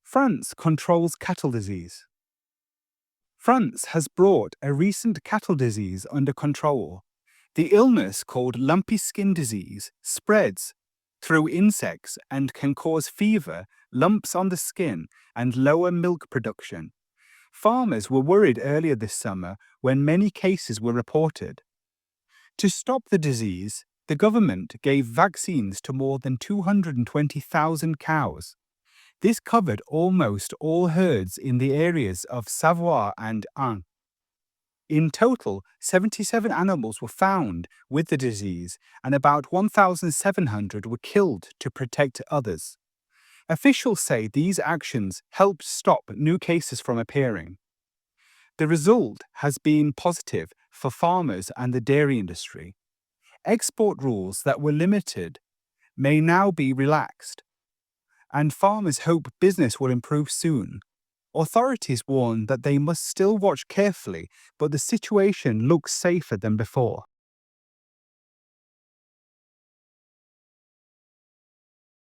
France controls cattle disease. France has brought a recent cattle disease under control. The illness, called lumpy skin disease, spreads through insects and can cause fever, lumps on the skin, and lower milk production. Farmers were worried earlier this summer when many cases were reported. To stop the disease, the government gave vaccines to more than 220,000 cows. This covered almost all herds in the areas of Savoie and Ain. In total, 77 animals were found with the disease, and about 1,700 were killed to protect others. Officials say these actions helped stop new cases from appearing. The result has been positive for farmers and the dairy industry. Export rules that were limited may now be relaxed, and farmers hope business will improve soon. Authorities warn that they must still watch carefully, but the situation looks safer than before.